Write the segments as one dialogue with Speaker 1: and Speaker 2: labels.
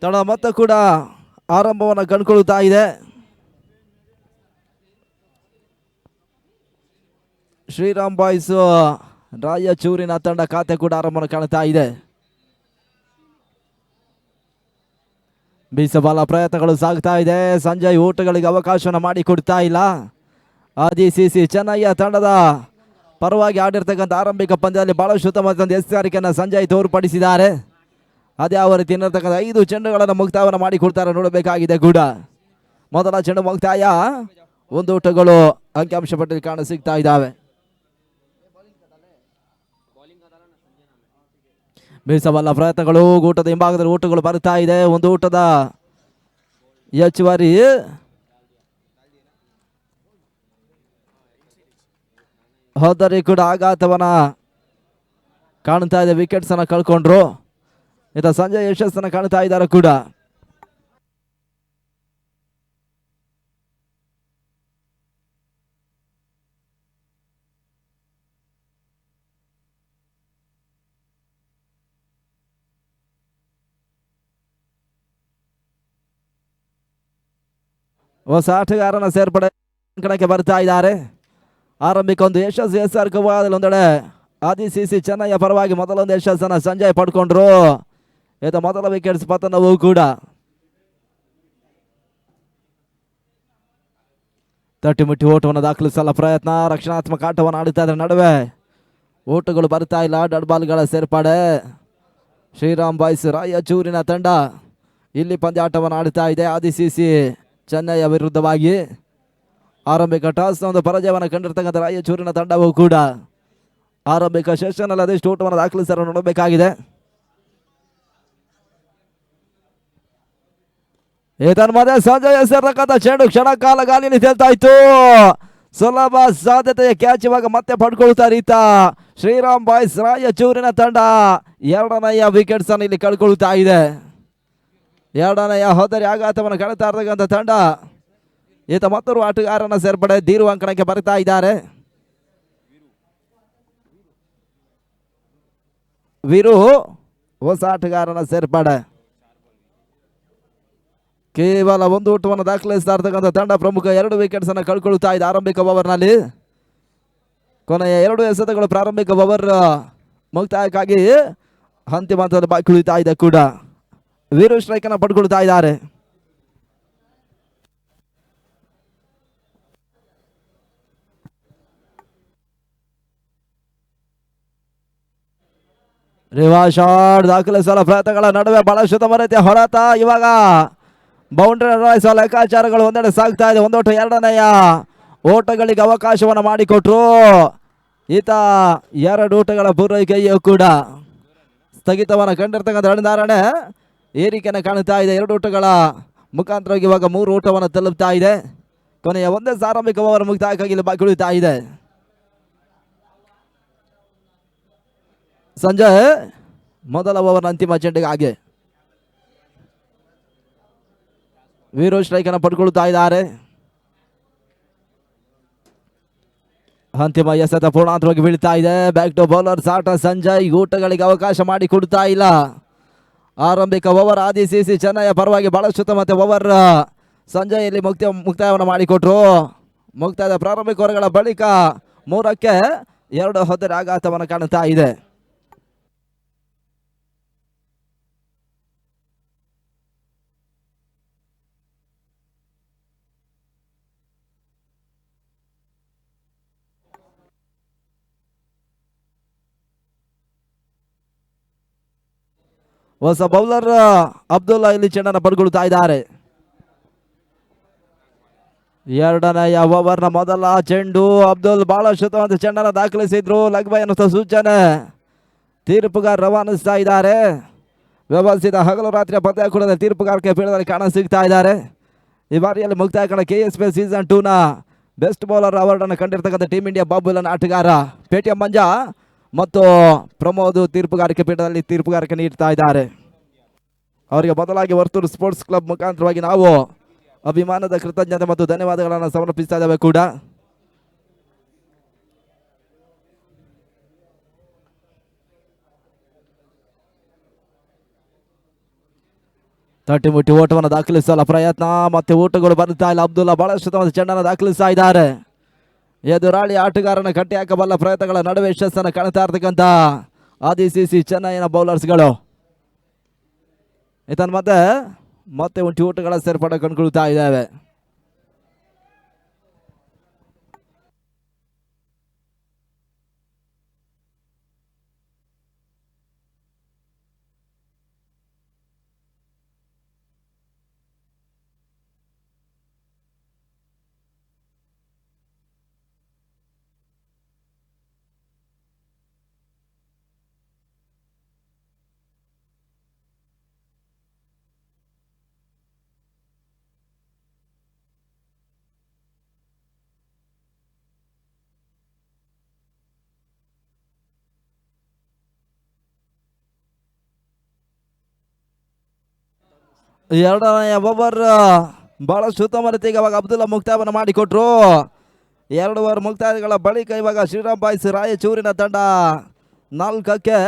Speaker 1: ತಡ ಮತ್ತೆ ಕೂಡ ಆರಂಭವನ್ನು ಕಂಡುಕೊಳ್ಳುತ್ತಾ ಇದೆ. ಶ್ರೀರಾಮ್ ಬಾಯ್ಸ್ ರಾಯಚೂರಿನ ತಂಡ ಖಾತೆ ಕೂಡ ಆರಂಭವನ್ನು ಕಾಣುತ್ತಾ ಇದೆ. ಬೀಸಬಾಲ ಪ್ರಯತ್ನಗಳು ಸಾಗ್ತಾ ಇದೆ. ಸಂಜಯ್ ಓಟಗಳಿಗೆ ಅವಕಾಶವನ್ನು ಮಾಡಿಕೊಡ್ತಾ ಇಲ್ಲ. ಆದಿಸಿಸಿ ಚೆನ್ನಯ್ಯ ತಂಡದ ಪರವಾಗಿ ಆಡಿರ್ತಕ್ಕಂಥ ಆರಂಭಿಕ ಪಂದ್ಯದಲ್ಲಿ ಬಹಳಷ್ಟು ಉತ್ತಮವಾದ ಎಚ್ಚರಿಕೆಯನ್ನು ಸಂಜಯ್ ತೋರ್ಪಡಿಸಿದ್ದಾರೆ. ಅದೇ ಯಾವ ರೀತಿ ಇನ್ನಿರ್ತಕ್ಕಂಥ 5 ಚೆಂಡುಗಳನ್ನು ಮುಕ್ತಾಯವನ್ನು ಮಾಡಿಕೊಡ್ತಾರೆ ನೋಡಬೇಕಾಗಿದೆ ಕೂಡ. ಮೊದಲ ಚೆಂಡು ಮುಕ್ತಾಯ. 1 ಓಟಗಳು ಅಂಕಿಅಂಶ ಪಟ್ಟಿಯಲ್ಲಿ ಕಾಣ ಸಿಗ್ತಾ ಇದ್ದಾವೆ. ಬೀಸಬಲ್ಲ ಪ್ರಯತ್ನಗಳು ಊಟದ ಹಿಂಭಾಗದಲ್ಲಿ ಓಟಗಳು ಬರ್ತಾ ಇದೆ. 1 ಓಟದ ಹೆಚ್ಚುವರಿ. ಹೋದರೆ ಕೂಡ ಆಘಾತವನ್ನ ಕಾಣ್ತಾ ಇದೆ. ವಿಕೆಟ್ಸ್ ಅನ್ನ ಕಳ್ಕೊಂಡ್ರು. ಇದ ಸಂಜಯ್ ಯಶಸ್ಸನ್ನು ಕಾಣ್ತಾ ಇದ್ದಾರೆ ಕೂಡ. ಹೊಸ ಆಟಗಾರನ ಸೇರ್ಪಡೆ ಕಣಕ್ಕೆ ಬರ್ತಾ ಇದ್ದಾರೆ. ಆರಂಭಿಕ ಒಂದು ಯಶಸ್ಸು SR ಕವಾದಲ್ಲಿ ಒಂದೆಡೆ ಆದಿಸಿಸಿ ಚೆನ್ನಯ್ಯ ಪರವಾಗಿ ಮೊದಲೊಂದು ಯಶಸ್ಸನ್ನು ಸಂಜಯ್ ಪಡ್ಕೊಂಡ್ರು. ಇದು ಮೊದಲ ವಿಕೆಟ್ಸ್ ಪತನವೂ ಕೂಡ. ತಟ್ಟಿಮುಟ್ಟಿ ಓಟವನ್ನು ದಾಖಲಿಸಲ್ಲ ಪ್ರಯತ್ನ. ರಕ್ಷಣಾತ್ಮಕ ಆಟವನ್ನು ಆಡುತ್ತಾ ಇದ್ದಾರೆ. ನಡುವೆ ಓಟಗಳು ಬರ್ತಾ ಇಲ್ಲ. ಡಡ್ ಬಾಲ್ಗಳ ಸೇರ್ಪಡೆ. ಶ್ರೀರಾಮ್ ಬಾಯ್ಸ್ ರಾಯಚೂರಿನ ತಂಡ ಇಲ್ಲಿ ಪಂದ್ಯಾಟವನ್ನು ಆಡುತ್ತಾ ಇದೆ ಆದಿಸಿಸಿ ಚೆನ್ನಯ್ಯ ವಿರುದ್ಧವಾಗಿ. ಆರಂಭಿಕ ಟಾಸ್ ಒಂದು ಪರಾಜಯವನ್ನು ಕಂಡಿರ್ತಕ್ಕಂಥ ರಾಯಚೂರಿನ ತಂಡವೂ ಕೂಡ ಆರಂಭಿಕ ಸೆಷನ್ ಅಲ್ಲಿ ಅದೆಷ್ಟು ಓಟವನ್ನು ದಾಖಲಿಸಲು ನೋಡಬೇಕಾಗಿದೆ. ಮಧ್ಯೆ ಸಂಜಯ್ ಸೇರ್ತಕ್ಕಂಥ ಚೆಂಡು ಕ್ಷಣ ಕಾಲ ಗಾಲಿಯಲ್ಲಿ ತೇಲ್ತಾ ಇತ್ತು. ಸುಲಭ ಸಾಧ್ಯತೆಯ ಕ್ಯಾಚ್ ಇವಾಗ ಮತ್ತೆ ಪಡ್ಕೊಳ್ತಾರೆ ಈತ ಶ್ರೀರಾಮ್ ಬಾಯ್ಸ್ ರಾಯಚೂರಿನ ತಂಡ. 2ನೇ ವಿಕೆಟ್ಸ್ ಅನ್ನು ಇಲ್ಲಿ ಕಳ್ಕೊಳ್ತಾ ಇದೆ. 2ನೇ ಹೋದರೆ ಆಘಾತವನ್ನು ಕಾಣ್ತಾ ಇರ್ತಕ್ಕಂಥ ತಂಡ. ಈತ ಮತ್ತೊರು ಆಟಗಾರನ ಸೇರ್ಪಡೆ ಧೀರು ಅಂಕಣಕ್ಕೆ ಬರ್ತಾ ಇದ್ದಾರೆ. ವೀರು ಹೊಸ ಆಟಗಾರನ ಸೇರ್ಪಡೆ. ಕೇವಲ 1 ಓಟವನ್ನು ದಾಖಲಿಸ್ತಾ ಇರ್ತಕ್ಕಂಥ ತಂಡ ಪ್ರಮುಖ 2 ವಿಕೆಟ್ಸ್ ಅನ್ನು ಕಳ್ಕೊಳ್ತಾ ಇದೆ ಆರಂಭಿಕ ಓವರ್ನಲ್ಲಿ. ಕೊನೆಯ 2 ಎಸೆತಗಳು ಪ್ರಾರಂಭಿಕ ಓವರ್ ಮುಕ್ತಾಯಕ್ಕಾಗಿ ಅಂತಿಮ ಹಂತದಲ್ಲಿ ಬಾಕಿ ಉಳಿತಾ ಇದೆ ಕೂಡ. ವೀರು ಸ್ಟ್ರೈಕ್ ಅನ್ನು ಪಡ್ಕೊಳ್ತಾ ಇದ್ದಾರೆ. ರಿವರ್ಸ್ ಶಾಟ್ ದಾಖಲಿಸಲು ಪ್ರಯತ್ನಗಳ ನಡುವೆ ಬಹಳಷ್ಟು ರೀತಿಯ ಹೊಡೆತ. ಇವಾಗ ಬೌಂಡ್ರಿ ನಿರ್ವಹಿಸುವ ಲೆಕ್ಕಾಚಾರಗಳು ಒಂದೆಡೆ ಸಾಗ್ತಾ ಇದೆ. 1 ಓಟ 2ನೇ ಓಟಗಳಿಗೆ ಅವಕಾಶವನ್ನು ಮಾಡಿಕೊಟ್ರು. ಈತ 2 ಓಟಗಳ ಪೂರೈಕೆಯೂ ಕೂಡ ಸ್ಥಗಿತವನ್ನು ಕಂಡಿರ್ತಕ್ಕಂಥ ರಣಿಧಾರಣೆ ಏರಿಕೆಯನ್ನು ಕಾಣುತ್ತಾ ಇದೆ. 2 ಓಟಗಳ ಮುಖಾಂತರವಾಗಿ ಇವಾಗ 3 ಓಟವನ್ನು ತಲುಪ್ತಾ ಇದೆ. ಕೊನೆಯ ಒಂದೇ ಆರಂಭಿಕ ಓವರ್ ಮುಕ್ತಾಯಕ್ಕಾಗಿ ಇಲ್ಲಿ ಬಾಕಿ ಉಳಿತಾ ಇದೆ. ಸಂಜಯ್ ಮೊದಲ ಓವರ್ ಅಂತಿಮ ಚೆಂಡಿಗಾಗಿ ವೀರು ಸ್ಟ್ರೈಕ್ ಅನ್ನು ಪಡ್ಕೊಳ್ತಾ ಇದ್ದಾರೆ. ಅಂತಿಮ ಎಸೆತ ಪೂರ್ಣಾಂತರವಾಗಿ ಬೀಳ್ತಾ ಇದೆ. ಬ್ಯಾಕ್ ಟು ಬೌಲರ್ಸ್ ಆಟ. ಸಂಜಯ್ ಊಟಗಳಿಗೆ ಅವಕಾಶ ಮಾಡಿ ಕೊಡ್ತಾ ಇಲ್ಲ. ಆರಂಭಿಕ ಓವರ್ ಆದಿಸಿಸಿ ಚೆನ್ನಯ್ಯ ಪರವಾಗಿ ಬಹಳಷ್ಟು ಮತ್ತೆ ಓವರ್ ಸಂಜಯ್ ಇಲ್ಲಿ ಮುಕ್ತಾಯವನ್ನು ಮಾಡಿಕೊಟ್ರು. ಮುಕ್ತಾಯದ ಪ್ರಾರಂಭಿಕ ಓವರ್ಗಳ ಬಳಿಕ 3ಕ್ಕೆ 2 ಹೊದರೆ ಆಘಾತವನ್ನು ಕಾಣುತ್ತಾ ಇದೆ. ಹೊಸ ಬೌಲರ್ ಅಬ್ದುಲ್ಲಾ ಇಲ್ಲಿ ಚೆಂಡನ್ನು ಪಡ್ಕೊಳ್ತಾ ಇದ್ದಾರೆ. 2ನೇ ಓವರ್ನ ಮೊದಲ ಚೆಂಡು. ಅಬ್ದುಲ್ ಬಹಳಷ್ಟು ಚೆಂಡನ್ನು ದಾಖಲಿಸಿದ್ರು. ಲೆಗ್ ಬೈ ಅನ್ನೋ ಸೂಚನೆ ತೀರ್ಪುಗಾರ ರವಾನಿಸ್ತಾ ಇದ್ದಾರೆ. ವ್ಯವಸ್ಥಿತ ಹಗಲು ರಾತ್ರಿಯ ಪಂದ್ಯಾಕೂಟದ ತೀರ್ಪುಗಾರಿಕೆ ಪೀಠದಲ್ಲಿ ಕಾಣ ಸಿಗ್ತಾ ಇದ್ದಾರೆ. ಈ ಬಾರಿಯಲ್ಲಿ ಮುಕ್ತಾಯ ಕಂಡ KSPL ಸೀಸನ್ 2ನ ಬೆಸ್ಟ್ ಬೌಲರ್ ಅವಾರ್ಡ್ ಅನ್ನು ಕಂಡಿರ್ತಕ್ಕಂಥ ಟೀಮ್ ಇಂಡಿಯಾ ಬಾಬುಲನ್ ಆಟಗಾರ ಪೇಟಿಎಂ ಮಂಜಾ ಮತ್ತು ಪ್ರಮೋದ್ ತೀರ್ಪುಗಾರಿಕೆ ಪೀಠದಲ್ಲಿ ತೀರ್ಪುಗಾರಿಕೆ ನೀಡ್ತಾ ಇದ್ದಾರೆ. ಅವರಿಗೆ ಬದಲಾಗಿ ವರ್ತೂರು ಸ್ಪೋರ್ಟ್ಸ್ ಕ್ಲಬ್ ಮುಖಾಂತರವಾಗಿ ನಾವು ಅಭಿಮಾನದ ಕೃತಜ್ಞತೆ ಮತ್ತು ಧನ್ಯವಾದಗಳನ್ನು ಸಮರ್ಪಿಸ್ತಾ ಇದ್ದೇವೆ ಕೂಡ. ತಟ್ಟಿ ಮುಟ್ಟಿ ಓಟವನ್ನು ದಾಖಲಿಸಲು ಪ್ರಯತ್ನ, ಮತ್ತೆ ಓಟಗಳು ಬರ್ತಾ ಇಲ್ಲ. ಅಬ್ದುಲ್ಲಾ ಬಹಳಷ್ಟು ಚೆಂಡನ್ನು ದಾಖಲಿಸ್ತಾ ಇದ್ದಾರೆ. ಎದುರಾಳಿ ಆಟಗಾರನ ಕಟ್ಟಿ ಹಾಕಬಲ್ಲ ಪ್ರಯತ್ನಗಳ ನಡುವೆ ಯಶಸ್ಸನ್ನು ಕಾಣ್ತಾ ಇರ್ತಕ್ಕಂಥ ಆದಿಸಿಸಿ ಚೆನ್ನೈನ ಬೌಲರ್ಸ್ಗಳು ಮತ್ತೆ ಮತ್ತೆ ಒಂಟಿ ಓಟಗಳ ಸೇರ್ಪಡೆ ಕಂಡುಕೊಳ್ತಾ ಇದ್ದಾವೆ. ಎರಡನೆಯ ಓವರ್ ಬಹಳಷ್ಟು ಉತ್ತಮ ರೀತಿಗೆ ಇವಾಗ ಅಬ್ದುಲ್ಲಾ ಮುಕ್ತಾಯವನ್ನು ಮಾಡಿಕೊಟ್ರು. 2 ಓವರ್ ಮುಕ್ತಾಯಗಳ ಬಳಿಕ ಇವಾಗ ಶ್ರೀರಾಮ್ ಬಾಯ್ಸ್ ರಾಯಚೂರಿನ ತಂಡ 4ಕ್ಕೆ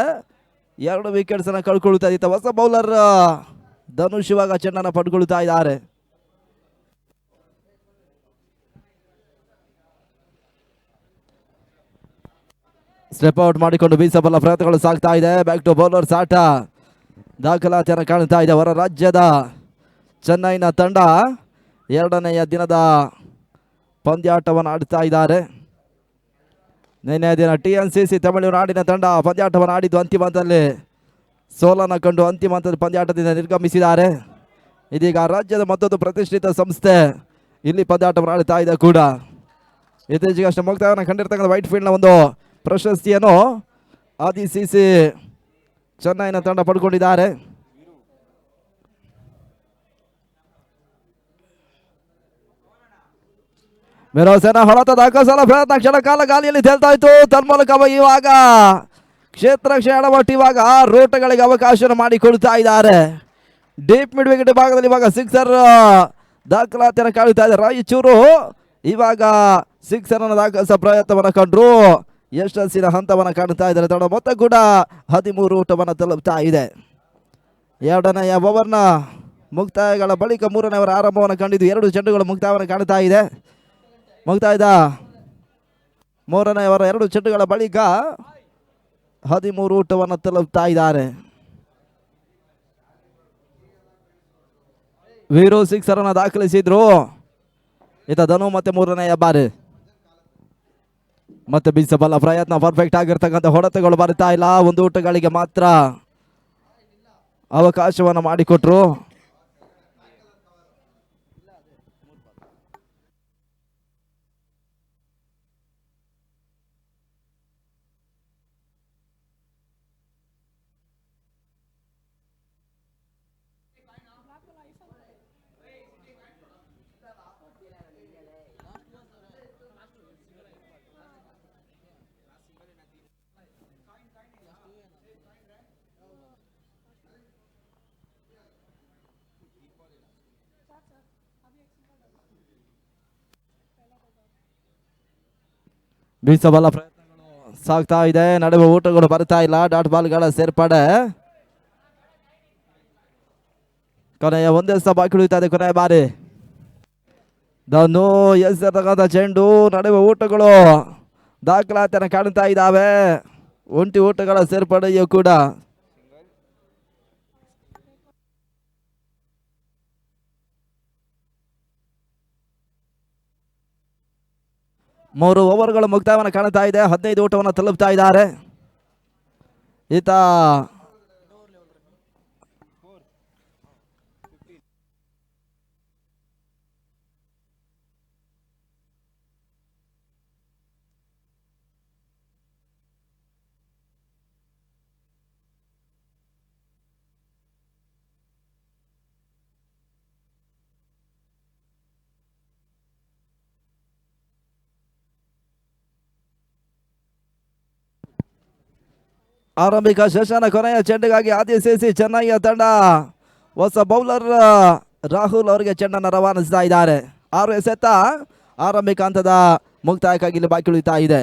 Speaker 1: 2 ವಿಕೆಟ್ಸ್ ಅನ್ನು ಕಳ್ಕೊಳ್ತಾ ಇತ್ತು. ಹೊಸ ಬೌಲರ್ ಧನುಷ್ ಇವಾಗ ಚೆಂಡನ್ನು ಪಡ್ಕೊಳ್ತಾ ಇದ್ದಾರೆ. ಸ್ಟೆಪ್ ಔಟ್ ಮಾಡಿಕೊಂಡು ಬೀಸಬಲ್ಲ ಪ್ರಯತ್ನಗಳು ಸಾಗ್ತಾ ಇದೆ. ಬ್ಯಾಕ್ ಟು ಬೌಲರ್ಸ್ ಆಟ ದಾಖಲಾತಿಯನ್ನು ಕಾಣ್ತಾ ಇದೆ. ಹೊರ ರಾಜ್ಯದ ಚೆನ್ನೈನ ತಂಡ 2ನೆಯ ದಿನದ ಪಂದ್ಯಾಟವನ್ನು ಆಡ್ತಾ ಇದ್ದಾರೆ. ನಿನ್ನೆ ದಿನ TNCC ತಮಿಳುನಾಡಿನ ತಂಡ ಪಂದ್ಯಾಟವನ್ನು ಆಡಿದ್ದು ಅಂತಿಮ ಹಂತದಲ್ಲಿ ಸೋಲನ್ನು ಕಂಡು ಅಂತಿಮ ಹಂತದ ಪಂದ್ಯಾಟದಿಂದ ನಿರ್ಗಮಿಸಿದ್ದಾರೆ. ಇದೀಗ ರಾಜ್ಯದ ಮತ್ತೊಂದು ಪ್ರತಿಷ್ಠಿತ ಸಂಸ್ಥೆ ಇಲ್ಲಿ ಪಂದ್ಯಾಟವನ್ನು ಆಡ್ತಾ ಇದೆ ಕೂಡ. ಇತ್ತೀಚೆಗೆ ಅಷ್ಟು ಮುಕ್ತಾಯವನ್ನು ಕಂಡಿರ್ತಕ್ಕಂಥ ವೈಟ್ ಫೀಲ್ಡ್ನ ಒಂದು ಪ್ರಶಸ್ತಿಯನ್ನು ಆದಿಸಿಸಿ ಚೆನ್ನೈನ ತಂಡ ಪಡ್ಕೊಂಡಿದ್ದಾರೆ. ಮೆರೋಸೇನ ಹೊರತ ದಾಖಲಿಸಲು ಪ್ರಯತ್ನ ಕ್ಷಣ ಕಾಲ ಗಾಲಿಯಲ್ಲಿ ತೇಲ್ತಾ ಇತ್ತು. ತನ್ಮೂಲಕ ಇವಾಗ ಕ್ಷೇತ್ರ ಕ್ಷಣವಟ್ಟು ಇವಾಗ ರೂಟಗಳಿಗೆ ಅವಕಾಶ ಮಾಡಿಕೊಳ್ತಾ ಇದ್ದಾರೆ. ಡೀಪ್ ಮಿಡ್ ವಿಕೆಟ್ ಭಾಗದಲ್ಲಿ ಇವಾಗ ಸಿಕ್ಸರ್ ದಾಖಲಾತಿಯನ್ನು ಕಾಣ್ತಾ ಇದೆ. ರಾಯಚೂರು ಇವಾಗ ಸಿಕ್ಸರ್ ಅನ್ನು ದಾಖಲಿಸುವ ಪ್ರಯತ್ನವನ್ನು ಕಂಡ್ರು. ಯಶಸ್ಸಿನ ಹಂತವನ್ನು ಕಾಣ್ತಾ ಇದ್ದಾರೆ. ತಂಡ ಮೊತ್ತ ಕೂಡ 13 ಊಟವನ್ನು ತಲುಪ್ತಾ ಇದೆ. 2ನೆಯ ಓವರ್ನ ಮುಕ್ತಾಯಗಳ ಬಳಿಕ 3ನೇ ಓವರ್ ಆರಂಭವನ್ನು ಕಂಡಿದ್ದು. 2 ಚೆಂಡುಗಳು ಮುಕ್ತಾಯವನ್ನು ಕಾಣ್ತಾ ಇದೆ. ಮುಕ್ತಾಯದ 3ನೇ ಓವರ್ 2 ಚೆಂಡುಗಳ ಬಳಿಕ 13 ಊಟವನ್ನು ತಲುಪ್ತಾ ಇದ್ದಾರೆ. ವೀರು ಸಿಕ್ಸರ್ ಅನ್ನು ದಾಖಲಿಸಿದ್ರು. ಧನು ಮತ್ತೆ 3ನೇ ಬಾರಿ ಮತ್ತೆ ಬೀಸಬಲ್ಲ ಪ್ರಯತ್ನ. ಪರ್ಫೆಕ್ಟ್ ಆಗಿರ್ತಕ್ಕಂಥ ಹೊಡೆತಗಳು ಬರ್ತಾ ಇಲ್ಲ. 1 ಊಟಗಳಿಗೆ ಮಾತ್ರ ಅವಕಾಶವನ್ನು ಮಾಡಿಕೊಟ್ರು. ಬೀಸಬಲ್ಲ ಪ್ರಯತ್ನಗಳು ಸಾಗ್ತಾ ಇದೆ. ನಡುವೆ ಊಟಗಳು ಬರ್ತಾ ಇಲ್ಲ. ಡಾಟ್ ಬಾಲ್ಗಳ ಸೇರ್ಪಡೆ. ಕೊನೆಯ ಒಂದೇ ಬಾಕಿ ಉಳಿತಾ ಇದೆ. ಕೊನೆಯ ಬಾರಿ ಧನು ಎಸೆತಕ್ಕಂಥ ಚೆಂಡು. ನಡುವೆ ಊಟಗಳು ದಾಖಲಾತಿಯನ್ನು ಕಾಣ್ತಾ ಇದ್ದಾವೆ. ಒಂಟಿ ಊಟಗಳ ಸೇರ್ಪಡೆಯೂ ಕೂಡ. ಮೂರು ಓವರ್ಗಳು ಮುಕ್ತಾಯವನ್ನು ಕಾಣ್ತಾ ಇದೆ. 15 ಊಟವನ್ನು ತಲುಪ್ತಾ ಇದ್ದಾರೆ. ಈತ ಆರಂಭಿಕ ಸೆಷನ್ ಕೊನೆಯ ಚೆಂಡಿಗಾಗಿ ಆದಿಸಿಸಿ ಚೆನ್ನೈಯ ತಂಡ ಹೊಸ ಬೌಲರ್ ರಾಹುಲ್ ಅವರಿಗೆ ಚೆಂಡನ್ನು ರವಾನಿಸ್ತಾ ಇದ್ದಾರೆ. 6 ಎಸೆತ ಆರಂಭಿಕ ಹಂತದ ಮುಕ್ತಾಯಕ್ಕಾಗಿ ಇಲ್ಲಿ ಬಾಕಿ ಉಳಿತಾ ಇದೆ.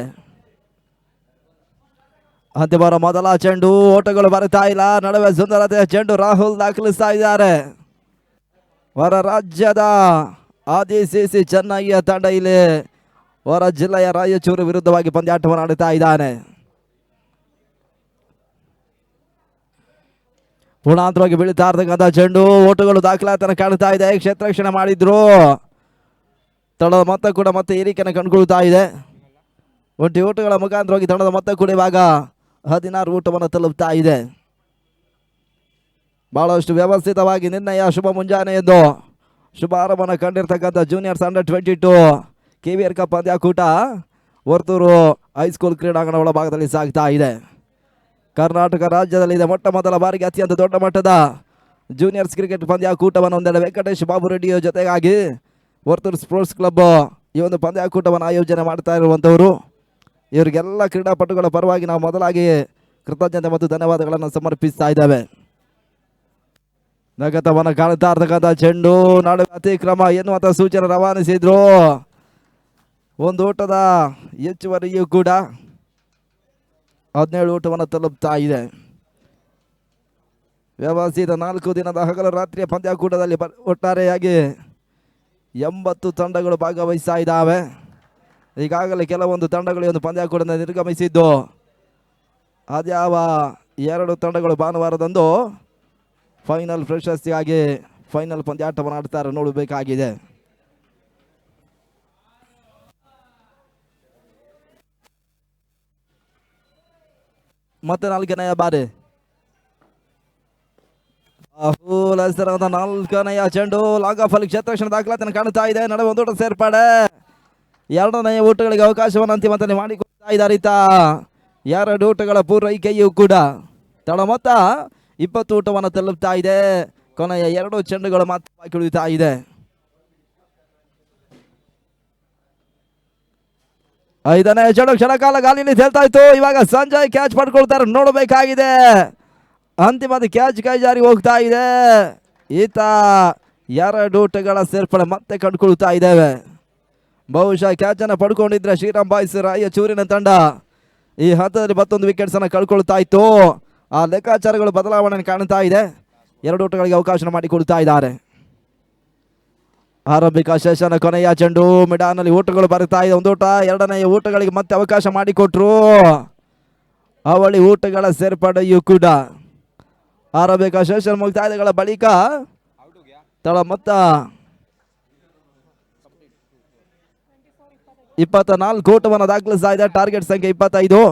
Speaker 1: ಅಂತಿಮ ಮೊದಲ ಚೆಂಡು. ಓಟಗಳು ಬರ್ತಾ ಇಲ್ಲ. ನಡುವೆ ಸುಂದರತೆಯ ಚೆಂಡು ರಾಹುಲ್ ದಾಖಲಿಸ್ತಾ ಇದ್ದಾರೆ. ಹೊರ ರಾಜ್ಯದ ಆದಿಸಿಸಿ ಚೆನ್ನಯ್ಯ ತಂಡ ಇಲ್ಲಿ ಹೊರ ಜಿಲ್ಲೆಯ ರಾಯಚೂರು ವಿರುದ್ಧವಾಗಿ ಪಂದ್ಯಾಟವನ್ನು ಆಡುತ್ತಾ ಇದ್ದಾನೆ. ಪೂರ್ಣಾಂತರವಾಗಿ ಬೀಳುತ್ತಾ ಇರ್ತಕ್ಕಂಥ ಚೆಂಡು ಓಟುಗಳು ದಾಖಲಾತನ ಕಾಣ್ತಾ ಇದೆ. ಕ್ಷೇತ್ರ ರಕ್ಷಣೆ ಮಾಡಿದ್ರು ತಂಡದ ಮೊತ್ತ ಕೂಡ ಮತ್ತೆ ಏರಿಕೆಯನ್ನು ಕಂಡುಕೊಳ್ತಾ ಇದೆ. ಒಂಟಿ ಓಟುಗಳ ಮುಖಾಂತರವಾಗಿ ತಂಡದ ಮೊತ್ತ ಕೂಡ ಇವಾಗ 16 ಓಟವನ್ನು ತಲುಪ್ತಾ ಇದೆ. ಬಹಳಷ್ಟು ವ್ಯವಸ್ಥಿತವಾಗಿ ನಿರ್ಣಯ ಶುಭ ಮುಂಜಾನೆ ಎಂದು ಶುಭಾರಂಭವನ್ನು ಕಂಡಿರ್ತಕ್ಕಂಥ ಜೂನಿಯರ್ಸ್ ಅಂಡರ್ 22 KVR ಕಪ್ ಪಂದ್ಯಾಕೂಟ ವರ್ತೂರು ಹೈಸ್ಕೂಲ್ ಕ್ರೀಡಾಂಗಣ ಒಳಭಾಗದಲ್ಲಿ ಸಾಗ್ತಾ ಇದೆ. ಕರ್ನಾಟಕ ರಾಜ್ಯದಲ್ಲಿ ಇದೆ ಮೊಟ್ಟ ಮೊದಲ ಬಾರಿಗೆ ಅತ್ಯಂತ ದೊಡ್ಡ ಮಟ್ಟದ ಜೂನಿಯರ್ಸ್ ಕ್ರಿಕೆಟ್ ಪಂದ್ಯಾಕೂಟವನ್ನು ಒಂದೆಡೆ ವೆಂಕಟೇಶ್ ಬಾಬು ರೆಡ್ಡಿಯ ಜೊತೆಗಾಗಿ ವರ್ತೂರು ಸ್ಪೋರ್ಟ್ಸ್ ಕ್ಲಬ್ ಈ ಒಂದು ಪಂದ್ಯಾಕೂಟವನ್ನು ಆಯೋಜನೆ ಮಾಡ್ತಾ ಇರುವಂಥವರು. ಇವರಿಗೆಲ್ಲ ಕ್ರೀಡಾಪಟುಗಳ ಪರವಾಗಿ ನಾವು ಮೊದಲಾಗಿ ಕೃತಜ್ಞತೆ ಮತ್ತು ಧನ್ಯವಾದಗಳನ್ನು ಸಮರ್ಪಿಸ್ತಾ ಇದ್ದೇವೆ. ನಗತವನ್ನು ಕಾಣ್ತಾ ಇರ್ತಕ್ಕಂಥ ಚೆಂಡು ನಡುವೆ ಅತಿಕ್ರಮ ಎನ್ನುವಂಥ ಸೂಚನೆ ರವಾನಿಸಿದ್ರು. ಒಂದು ಓಟದ ಹೆಚ್ಚುವರಿಯೂ ಕೂಡ 17 ಓಟವನ್ನು ತಲುಪ್ತಾ ಇದೆ. ವ್ಯವಸ್ಥಿತ 4 ದಿನದ ಹಗಲು ರಾತ್ರಿಯ ಪಂದ್ಯಾಕೂಟದಲ್ಲಿ ಒಟ್ಟಾರೆಯಾಗಿ 80 ತಂಡಗಳು ಭಾಗವಹಿಸ್ತಾ ಇದ್ದಾವೆ. ಈಗಾಗಲೇ ಕೆಲವೊಂದು ತಂಡಗಳು ಒಂದು ಪಂದ್ಯಾಕೂಟದಿಂದ ನಿರ್ಗಮಿಸಿದ್ದು ಅದ್ಯಾವ 2 ತಂಡಗಳು ಭಾನುವಾರದಂದು ಫೈನಲ್ ಪ್ರಶಸ್ತಿಯಾಗಿ ಫೈನಲ್ ಪಂದ್ಯಾಟವನ್ನು ಆಡ್ತಾರೆ ನೋಡಬೇಕಾಗಿದೆ. ಮತ್ತೆ 4ನೆಯ ಬಾರಿ 4ನೆಯ ಚೆಂಡು ಲಾಂಗ್ ಆಫ್ ಅಲ್ಲಿ ಕ್ಷೇತ್ರ ದಾಖಲಾತಿಯನ್ನು ಕಾಣುತ್ತಾ ಇದೆ. ನಡುವೆ ಒಂದು ಓಟ ಸೇರ್ಪಡೆ 2ನೇ ಓಟಗಳಿಗೆ ಅವಕಾಶವನ್ನು ಅಂತಿಮದಲ್ಲಿ ಮಾಡಿಕೊಡ್ತಾ ಇದ್ದಾರೆ. 2 ಓಟಗಳ ಪೂರೈಕೆಯೂ ಕೂಡ ತಡ ಮೊತ್ತ 20 ಓಟವನ್ನು ತಲುಪ್ತಾ ಇದೆ. ಕೊನೆಯ 2 ಚೆಂಡುಗಳು ಮಾತ್ರ ಬಾಕಿ ಉಳಿತಾ ಇದೆ. 5ನೇ ಚೆಂಡು ಕ್ಷಣಕಾಲ ಗಾಲಿಯಲ್ಲಿ ತೇಲ್ತಾ ಇತ್ತು. ಇವಾಗ ಸಂಜಯ್ ಕ್ಯಾಚ್ ಪಡ್ಕೊಳ್ತಾರೆ ನೋಡಬೇಕಾಗಿದೆ. ಅಂತಿಮದ ಕ್ಯಾಚ್ ಕೈ ಜಾರಿ ಹೋಗ್ತಾ ಇದೆ. 2 ಓಟಗಳ ಸೇರ್ಪಡೆ ಮತ್ತೆ ಕಂಡುಕೊಳ್ತಾ ಇದ್ದೇವೆ. ಬಹುಶಃ ಕ್ಯಾಚ್ ಅನ್ನು ಪಡ್ಕೊಂಡಿದ್ರೆ ಶ್ರೀರಾಮ್ ಬಾಯ್ಸ್ ರಾಯಚೂರಿನ ತಂಡ ಈ ಹಂತದಲ್ಲಿ ಮತ್ತೊಂದು ವಿಕೆಟ್ಸ್ ಅನ್ನು ಕಳ್ಕೊಳ್ತಾ ಇತ್ತು. ಆ ಲೆಕ್ಕಾಚಾರಗಳು ಬದಲಾವಣೆ ಕಾಣ್ತಾ ಇದೆ. 2 ಓಟಗಳಿಗೆ ಅವಕಾಶ ಮಾಡಿಕೊಳ್ತಾ ಇದ್ದಾರೆ. ಆರಂಭಿಕ ಸೆಷನ್ ಕೊನೆಯ ಚೆಂಡು ಮಿಡಾನಲ್ಲಿ ಓಟಗಳು ಬರ್ತಾ ಇದೆ. 1 ಓಟ 2ನೇ ಓಟಗಳಿಗೆ ಮತ್ತೆ ಅವಕಾಶ ಮಾಡಿಕೊಟ್ರು. ಅವಳಿ ಓಟಗಳ ಸೇರ್ಪಡೆಯೂ ಕೂಡ ಆರಂಭಿಕ ಸೆಷನ್ ಮುಕ್ತಾಯಗಳ ಬಳಿಕ ತಳ ಮೊತ್ತ 24 ಓಟವನ್ನು ದಾಖಲಿಸ್ತಾ ಇದೆ. ಟಾರ್ಗೆಟ್ ಸಂಖ್ಯೆ 25.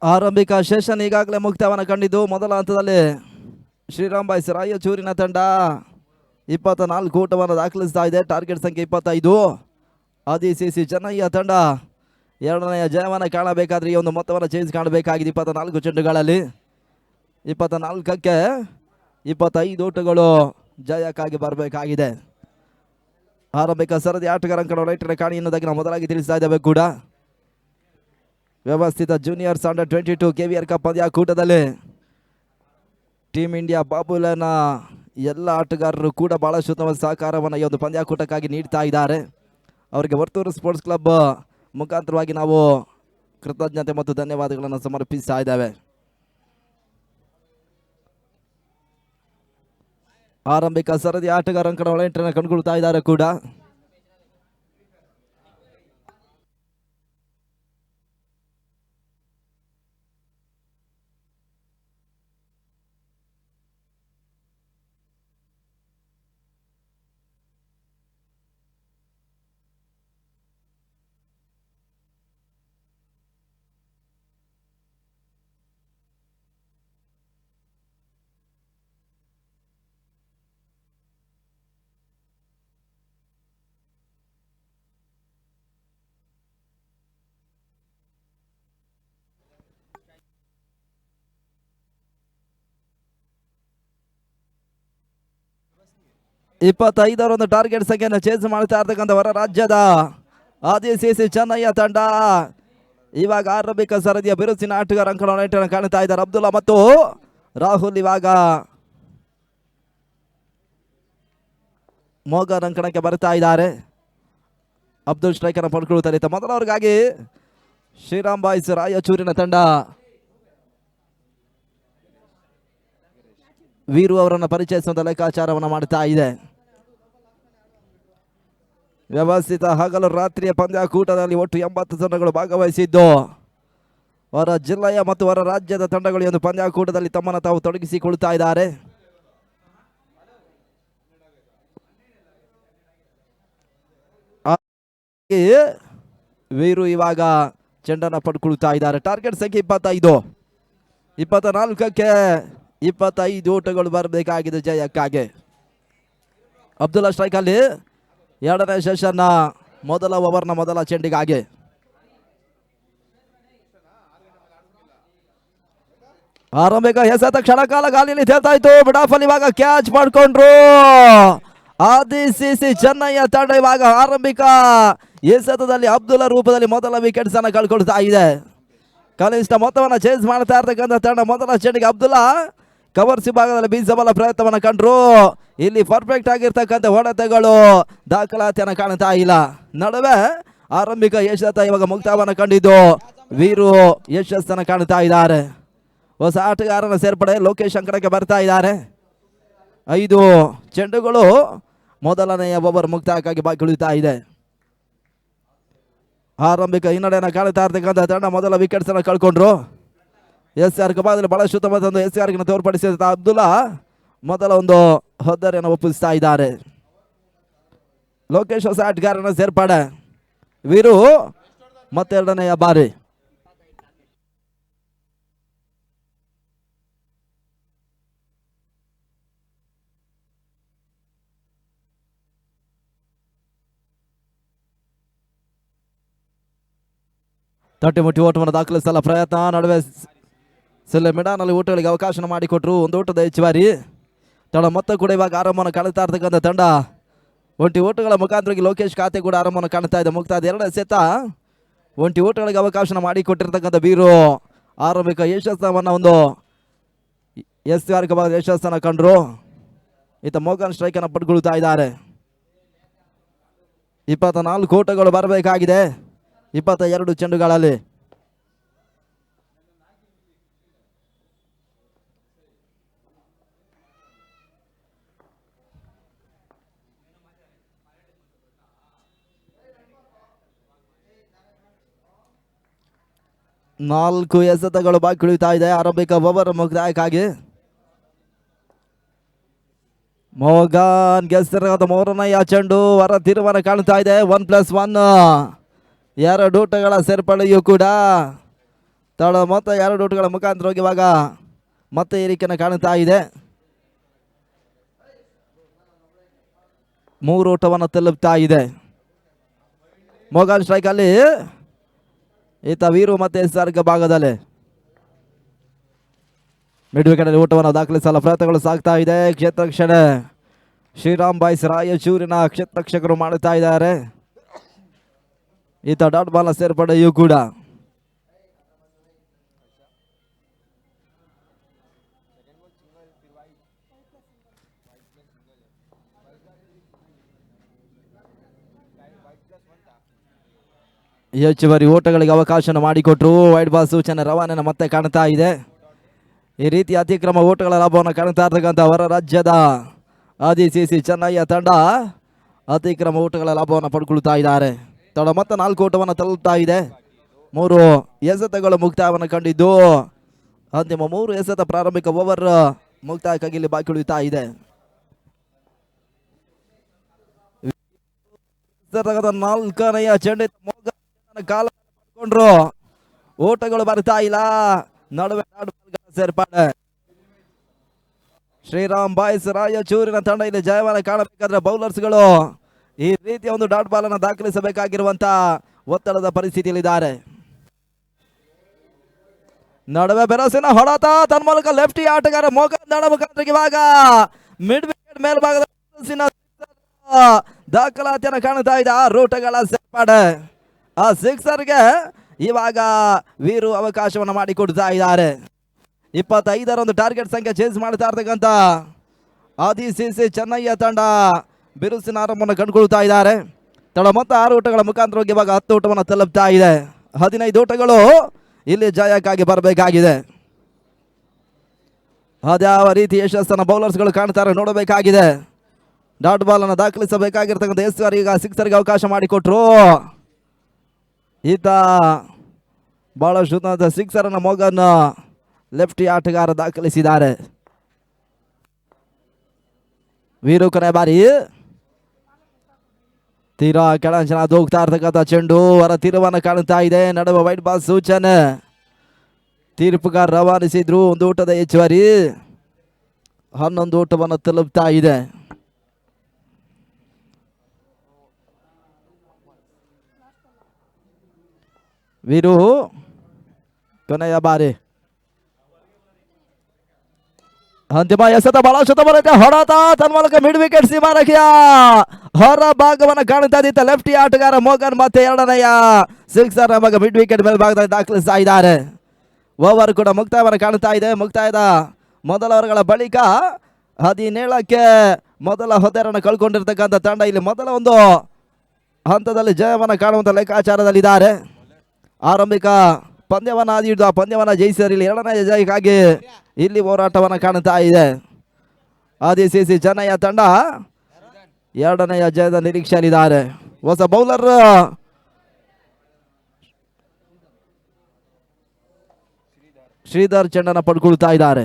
Speaker 1: ಆರಂಭಿಕ ಸೆಷನ್ ಈಗಾಗಲೇ ಮುಕ್ತಾಯವನ್ನು ಕಂಡಿದ್ದು ಮೊದಲ ಹಂತದಲ್ಲಿ ಶ್ರೀರಾಮ್ ಬಾಯ್ಸ್ ರಾಯಚೂರಿನ ತಂಡ 24 ಓಟವನ್ನು ದಾಖಲಿಸ್ತಾ ಇದೆ. ಟಾರ್ಗೆಟ್ ಸಂಖ್ಯೆ 25. ಆದಿಸಿಸಿ ಚೆನ್ನಯ್ಯ ತಂಡ 2ನೆಯ ಜಯವನ್ನು ಕಾಣಬೇಕಾದ್ರೆ ಈ ಒಂದು ಮೊತ್ತವನ್ನು ಚೇಂಜ್ ಕಾಣಬೇಕಾಗಿದೆ. 24 ಚೆಂಡುಗಳಲ್ಲಿ 24ಕ್ಕೆ 25 ಓಟಗಳು ಜಯಕ್ಕಾಗಿ ಬರಬೇಕಾಗಿದೆ. ಆರಂಭಿಕ ಸರದಿ ಆಟಗಾರಂಕಣ ರೈಟರ ಕಾಣಿಯನ್ನು ನಾವು ಮೊದಲಾಗಿ ತಿಳಿಸ್ತಾ ಇದ್ದೇವೆ ಕೂಡ. ವ್ಯವಸ್ಥಿತ ಜೂನಿಯರ್ಸ್ ಅಂಡರ್ 22 KVR ಕಪ್ ಪಂದ್ಯಾಕೂಟದಲ್ಲಿ ಟೀಮ್ ಇಂಡಿಯಾ ಬಾಬುಲನ ಎಲ್ಲ ಆಟಗಾರರು ಕೂಡ ಬಹಳಷ್ಟು ಉತ್ತಮ ಸಹಕಾರವನ್ನು ಈ ಒಂದು ಪಂದ್ಯಾಕೂಟಕ್ಕಾಗಿ ನೀಡ್ತಾ ಇದ್ದಾರೆ. ಅವರಿಗೆ ವರ್ತೂರು ಸ್ಪೋರ್ಟ್ಸ್ ಕ್ಲಬ್ ಮುಖಾಂತರವಾಗಿ ನಾವು ಕೃತಜ್ಞತೆ ಮತ್ತು ಧನ್ಯವಾದಗಳನ್ನು ಸಮರ್ಪಿಸ್ತಾ ಇದ್ದೇವೆ. ಆರಂಭಿಕ ಸರದಿ ಆಟಗಾರಂಕಣ ಒಳಂಟನ್ನು ಕಂಡುಕೊಳ್ತಾ ಇದ್ದಾರೆ ಕೂಡ. 25 ಒಂದು ಟಾರ್ಗೆಟ್ ಸಂಖ್ಯೆಯನ್ನು ಚೇಸ್ ಮಾಡ್ತಾ ಇರ್ತಕ್ಕಂಥ ಹೊರ ರಾಜ್ಯದ ಆದಿಸಿಸಿ ಚೆನ್ನಯ್ಯ ತಂಡ ಇವಾಗ ಆರಂಭಿಕ ಸರದಿಯ ಬಿರುಸಿನ ಆಟಗಾರ ಅಂಕಣ ಕಾಣ್ತಾ ಇದ್ದಾರೆ. ಅಬ್ದುಲ್ಲಾ ಮತ್ತು ರಾಹುಲ್ ಇವಾಗ ಮೋಗನ್ ಅಂಕಣಕ್ಕೆ ಬರ್ತಾ ಇದ್ದಾರೆ. ಅಬ್ದುಲ್ ಸ್ಟ್ರೈಕರ್ ಪಡ್ಕೊಳ್ತಾರೆ. ಮೊದಲವರಿಗಾಗಿ ಶ್ರೀರಾಮ್ ಬಾಯ್ಸ್ ರಾಯಚೂರಿನ ತಂಡ ವೀರು ಅವರನ್ನು ಪರಿಚಯಿಸುವಂತ ಲೆಕ್ಕಾಚಾರವನ್ನು ಮಾಡ್ತಾ ಇದೆ. ವ್ಯವಸ್ಥಿತ ಹಗಲು ರಾತ್ರಿಯ ಪಂದ್ಯಾಕೂಟದಲ್ಲಿ ಒಟ್ಟು 80 ತಂಡಗಳು ಭಾಗವಹಿಸಿದ್ದು ಹೊರ ಜಿಲ್ಲೆಯ ಮತ್ತು ಹೊರ ರಾಜ್ಯದ ತಂಡಗಳು ಒಂದು ಪಂದ್ಯಾಕೂಟದಲ್ಲಿ ತಮ್ಮನ್ನು ತಾವು ತೊಡಗಿಸಿಕೊಳ್ತಾ ಇದ್ದಾರೆ. ವೀರು ಇವಾಗ ಚೆಂಡನ್ನು ಪಡ್ಕೊಳ್ತಾ ಇದ್ದಾರೆ. ಟಾರ್ಗೆಟ್ ಸಂಖ್ಯೆ 25. 24ಕ್ಕೆ 25 ಓಟಗಳು ಬರಬೇಕಾಗಿದೆ ಜಯಕ್ಕಾಗಿ. ಅಬ್ದುಲ್ಲಾ ಸ್ಟ್ರೈಕ್ ಅಲ್ಲಿ ಎರಡನೇ ಸೆಷನ್ ಮೊದಲ ಓವರ್ನ ಮೊದಲ ಚೆಂಡಿಗಾಗಿ ಆರಂಭಿಕ ಎಸೆತ ಕ್ಷಣಕಾಲ ಗಾಳಿಯಲ್ಲಿ ತೇಲ್ತಾ ಇತ್ತು. ಬಿಡಾಫಲ್ಲಿ ಇವಾಗ ಕ್ಯಾಚ್ ಮಾಡ್ಕೊಂಡ್ರು ಆದಿಸಿಸಿ ಚೆನ್ನಯ್ಯ ತಂಡ. ಇವಾಗ ಆರಂಭಿಕ ಎಸೆತದಲ್ಲಿ ಅಬ್ದುಲ್ಲಾ ರೂಪದಲ್ಲಿ ಮೊದಲ ವಿಕೆಟ್ಸ್ ಅನ್ನು ಕಳ್ಕೊಳ್ತಾ ಇದೆ. ಕನಿಷ್ಠ ಮೊತ್ತವನ್ನು ಚೇಂಜ್ ಮಾಡ್ತಾ ಇರ್ತಕ್ಕಂಥ ತಂಡ ಮೊದಲ ಚೆಂಡಿಗೆ ಅಬ್ದುಲ್ಲಾ ಕವರ್ಸಿ ಭಾಗದಲ್ಲಿ ಬೀಸಬಲ ಪ್ರಯತ್ನವನ್ನು ಕಂಡ್ರು. ಇಲ್ಲಿ ಪರ್ಫೆಕ್ಟ್ ಆಗಿರ್ತಕ್ಕಂಥ ಹೊಡೆತಗಳು ದಾಖಲಾತಿಯನ್ನು ಕಾಣ್ತಾ ಇಲ್ಲ. ನಡುವೆ ಆರಂಭಿಕ ಯಶಸ್ಸ ಇವಾಗ ಮುಕ್ತಾಯವನ್ನು ಕಂಡಿದ್ದು ವೀರು ಯಶಸ್ಸನ್ನು ಕಾಣ್ತಾ ಇದ್ದಾರೆ. ಹೊಸ ಆಟಗಾರನ ಸೇರ್ಪಡೆ ಲೋಕೇಶ್ ಅಂಕಣಕ್ಕೆ ಬರ್ತಾ ಇದ್ದಾರೆ. 5 ಚೆಂಡುಗಳು ಮೊದಲನೆಯ ಓವರ್ ಮುಕ್ತಾಯಕ್ಕಾಗಿ ಬಾಕಿ ಇದೆ. ಆರಂಭಿಕ ಹಿನ್ನಡೆಯನ್ನು ಕಾಣ್ತಾ ಇರ್ತಕ್ಕಂಥ ತಂಡ ಮೊದಲ ವಿಕೆಟ್ಸ್ ಅನ್ನು ಕಳ್ಕೊಂಡ್ರು. SR ಕಬಾದಲ್ಲಿ ಬಹಳಷ್ಟು ಉತ್ತಮವಾದ SR ತೋರ್ಪಡಿಸಿದ ಅಬ್ದುಲ್ಲಾ ಮೊದಲ ಒಂದು ಹೊದ್ದರೆಯನ್ನು ಒಪ್ಪಿಸ್ತಾ ಇದ್ದಾರೆ. ಲೋಕೇಶ್ ಹೊಸ ಆಟಗಾರನ ಸೇರ್ಪಡೆ. ವೀರು ಮತ್ತೆರಡನೆಯ ಬಾರಿ. ತಟ್ಟಿಮುಟ್ಟಿ ಓಟವನ್ನು ದಾಖಲಿಸಲ್ಲ ಪ್ರಯತ್ನ. ನಡುವೆ ಸೆಲ್ಲೆ ಮಿಡಾನಲ್ಲಿ ಓಟಗಳಿಗೆ ಅವಕಾಶ ಮಾಡಿಕೊಟ್ರು. ಒಂದು ಓಟದ ಹೆಚ್ಚುವರಿ ತಂಡ ಮೊತ್ತ ಕೂಡ ಇವಾಗ ಆರಂಭವನ್ನು ಕಾಣ್ತಾ ಇರ್ತಕ್ಕಂಥ ತಂಡ ಒಂಟಿ ಓಟಗಳ ಮುಖಾಂತರವಾಗಿ ಲೋಕೇಶ್ ಖಾತೆ ಕೂಡ ಆರಂಭವನ್ನು ಕಾಣ್ತಾ ಇದೆ. ಮುಕ್ತಾದ ಎರಡನೇ ಸೆತ ಒಂಟಿ ಓಟಗಳಿಗೆ ಅವಕಾಶ ಮಾಡಿಕೊಟ್ಟಿರ್ತಕ್ಕಂಥ ಬೀರು ಆರಂಭಿಕ ಯಶಸ್ಸನ್ನು ಒಂದು SR ಯಶಸ್ಸನ್ನು ಕಂಡ್ರು. ಈತ ಮೋಗನ್ ಸ್ಟ್ರೈಕ್ ಅನ್ನು ಪಡ್ಕೊಳ್ತಾ ಇದ್ದಾರೆ. 24 ಓಟಗಳು ಬರಬೇಕಾಗಿದೆ 22 ಚೆಂಡುಗಳಲ್ಲಿ. ನಾಲ್ಕು ಎಸೆತಗಳು ಬಾಕಿ ಉಳಿತಾ ಇದೆ ಆರಂಭಿಕ ಓವರ್ ಮುಕ್ತಾಯಕ್ಕಾಗಿ. ಮೋಗನ್ ಗೆಸ್ತಿರಗಾದ ಮೂರನೆಯ ಚೆಂಡು ಹೊರ ತಿರುವನ್ನು ಕಾಣ್ತಾ ಇದೆ. 1+1 2 ಓಟಗಳ ಸೇರ್ಪಡೆಯೂ ಕೂಡ ತಳ ಮೊತ್ತ 2 ಓಟಗಳ ಮುಖಾಂತರ ಇವಾಗ ಮತ್ತೆ ಏರಿಕೆಯನ್ನು ಕಾಣ್ತಾ ಇದೆ. 3 ಓಟವನ್ನು ತಲುಪ್ತಾ ಇದೆ. ಮೋಗನ್ ಸ್ಟ್ರೈಕ್ ಅಲ್ಲಿ ಈತ ವೀರು ಮತ್ತೆ SR ಭಾಗದಲ್ಲಿ ಮಿಡ್ ವಿಕೆಟ್ ಅಲ್ಲಿ ಓಟವನ್ನು ದಾಖಲಿಸಲು ಪ್ರಯತ್ನಗಳು ಸಾಗ್ತಾ ಇದೆ. ಕ್ಷೇತ್ರರಕ್ಷಣೆ ಶ್ರೀರಾಮ್ ಬಾಯ್ಸ್ ರಾಯಚೂರಿನ ಕ್ಷೇತ್ರರಕ್ಷಕರು ಮಾಡುತ್ತಾ ಇದ್ದಾರೆ. ಈತ ಡಾಟ್ ಬಾಲ್ ಸೇರ್ಪಡೆಯೂ ಕೂಡ ಹೆಚ್ಚುವರಿ ಓಟಗಳಿಗೆ ಅವಕಾಶ ಮಾಡಿಕೊಟ್ರು. ವೈಡ್ ಬಾಲ್ ಸೂಚನೆ ರವಾನೆಯನ್ನು ಮತ್ತೆ ಕಾಣ್ತಾ ಇದೆ. ಈ ರೀತಿ ಅತಿಕ್ರಮ ಓಟಗಳ ಲಾಭವನ್ನು ಕಾಣ್ತಾ ಇರ್ತಕ್ಕಂಥ ಹೊರ ರಾಜ್ಯದ ಆದಿಸಿಸಿ ಚೆನ್ನಯ್ಯ ತಂಡ ಅತಿಕ್ರಮ ಓಟಗಳ ಲಾಭವನ್ನು ಪಡ್ಕೊಳ್ತಾ ಇದ್ದಾರೆ. ತಂಡ ಮತ್ತೆ 4 ಓಟವನ್ನು ತಲುಪ್ತಾ ಇದೆ. 3 ಎಸೆತಗಳು ಮುಕ್ತಾಯವನ್ನು ಕಂಡಿದ್ದು ಅಂತಿಮ 3 ಎಸೆತ ಪ್ರಾರಂಭಿಕ ಓವರ್ ಮುಕ್ತಾಯಕ್ಕಾಗಿ ಇಲ್ಲಿ ಬಾಕಿ ಉಳಿತಾ ಇದೆ. 4ನೆಯ ಚೆಂಡು ಕಾಲ ಪಡ್ಕೊಂಡ್ರು. ಓಟಗಳು ಬರ್ತಾ ಇಲ್ಲ. ನಡುವೆ ಸೇರ್ಪಡೆ ಶ್ರೀರಾಮ್ ಬಾಯ್ಸ್ ರಾಯಚೂರಿನ ತಂಡ ಇಲ್ಲಿ ಜಯವನ್ನು ಕಾಣಬೇಕಾದ್ರೆ ಬೌಲರ್ಸ್ಗಳು ಈ ರೀತಿಯ ಒಂದು ಡಾಟ್ ಬಾಲ್ ಅನ್ನು ದಾಖಲಿಸಬೇಕಾಗಿರುವಂತ ಒತ್ತಡದ ಪರಿಸ್ಥಿತಿಯಲ್ಲಿದ್ದಾರೆ. ನಡುವೆ ಬೆರಸಿನ ಹೊಡೆತ ತನ್ಮೂಲಕ ಲೆಫ್ಟಿ ಆಟಗಾರ ಮೋಗನ್ ಮುಖಾಂತರ ಇವಾಗ ಮಿಡ್ ವಿಕೆಟ್ ಮೇಲ್ಭಾಗದ ದಾಖಲಾತಿಯನ್ನು ಕಾಣ್ತಾ ಇದೆ. 6 ಓಟಗಳ ಸೇರ್ಪಡೆ. ಆ ಸಿಕ್ಸರ್ಗೆ ಇವಾಗ ವೀರು ಅವಕಾಶವನ್ನು ಮಾಡಿಕೊಡ್ತಾ ಇದ್ದಾರೆ. 25ರ ಒಂದು ಟಾರ್ಗೆಟ್ ಸಂಖ್ಯೆ ಚೇಂಜ್ ಮಾಡ್ತಾ ಇರ್ತಕ್ಕಂಥ ಆದಿಸಿಸಿ ಚೆನ್ನಯ್ಯ ತಂಡ ಬಿರುಸಿನ ಆರಂಭವನ್ನು ಕಂಡುಕೊಳ್ತಾ ಇದ್ದಾರೆ. ತಡ ಮೊತ್ತ 6 ಓಟಗಳ ಮುಖಾಂತರವಾಗಿ ಇವಾಗ 10 ಓಟವನ್ನು ತಲುಪ್ತಾ ಇದೆ. 15 ಓಟಗಳು ಇಲ್ಲಿ ಜಯಕ್ಕಾಗಿ ಬರಬೇಕಾಗಿದೆ. ಅದ್ಯಾವ ರೀತಿ ಯಶಸ್ಸನ್ನು ಬೌಲರ್ಸ್ಗಳು ಕಾಣ್ತಾರೆ ನೋಡಬೇಕಾಗಿದೆ. ಡಾಟ್ ಬಾಲ್ ಅನ್ನು ದಾಖಲಿಸಬೇಕಾಗಿರ್ತಕ್ಕಂಥ ಎಸ್ಆರ್ ಈಗ ಸಿಕ್ಸರ್ಗೆ ಅವಕಾಶ ಮಾಡಿಕೊಟ್ರು. ಈತ ಬಹಳ ಶುದ್ಧ ಸಿಕ್ಸರ್ ಅನ್ನು ಮೊಗನ್ ಲೆಫ್ಟಿ ಆಟಗಾರ ದಾಖಲಿಸಿದ್ದಾರೆ. ವೀರು ಕೊನೆ ಬಾರಿ ತೀರಾ ಕೆಳಂಚನ ಹೋಗ್ತಾ ಇರ್ತಕ್ಕಂಥ ಚೆಂಡು ಹೊರ ತೀರವನ್ನು ಕಾಣುತ್ತಾ ಇದೆ. ನಡುವೆ ವೈಟ್ ಬಾಲ್ ಸೂಚನೆ. ತೀರ್ಪುಗಾರ ರವಾನಿಸಿದ್ರು. 1 ಓಟದ ಹೆಚ್ಚುವರಿ. 11 ಓಟವನ್ನು ತಲುಪ್ತಾ ಇದೆ. ವೀರು ಕೊನೆಯ ಬಾರಿ ಅಂತಿಮ ಎಸೆತ ಬಹಳ ಶತ ಬರುತ್ತೆ. ಹೊಡೆತ ತನ್ಮೂಲಕ ಮಿಡ್ ವಿಕೆಟ್ ಸೀಮಾರಕಿಯ ಹೊರ ಭಾಗವನ್ನು ಕಾಣ್ತಾ ಇದ್ದ ಲೆಫ್ಟಿ ಆಟಗಾರ ಮೋಗನ್ ಮತ್ತೆ 2ನೇಯ ಸಿಕ್ಸರ್ ಮಗ ಮಿಡ್ ವಿಕೆಟ್ ಮೇಲ್ಭಾಗದಲ್ಲಿ ದಾಖಲಿಸ್ತಾ ಇದ್ದಾರೆ. ಓವರ್ ಕೂಡ ಮುಕ್ತಾಯವನ್ನು ಕಾಣ್ತಾ ಇದೆ. ಮುಕ್ತಾಯದ ಮೊದಲ ಓವರ್ಗಳ ಬಳಿಕ 17ಕ್ಕೆ ಮೊದಲ ಹೊದೆರನ್ನು ಕಳ್ಕೊಂಡಿರ್ತಕ್ಕಂಥ ತಂಡ ಇಲ್ಲಿ ಮೊದಲ ಒಂದು ಹಂತದಲ್ಲಿ ಜಯವನ್ನು ಕಾಣುವಂಥ ಲೆಕ್ಕಾಚಾರದಲ್ಲಿದ್ದಾರೆ. ಆರಂಭಿಕ ಪಂದ್ಯವನ್ನು ಆದಿದ್ದು ಆ ಪಂದ್ಯವನ್ನು ಜಯಿಸಿದರೆ ಇಲ್ಲಿ 2ನೇ ಜಯಕ್ಕಾಗಿ ಇಲ್ಲಿ ಹೋರಾಟವನ್ನು ಕಾಣುತ್ತಾ ಇದೆ. ಆದಿಸಿಸಿ ಚೆನ್ನಯ್ಯ ತಂಡ 2ನೇಯ ಜಯದ ನಿರೀಕ್ಷೆಯಲ್ಲಿದ್ದಾರೆ. ಹೊಸ ಬೌಲರ್ ಶ್ರೀಧರ್ ಚೆಂಡನ್ನು ಪಡ್ಕೊಳ್ತಾ ಇದ್ದಾರೆ.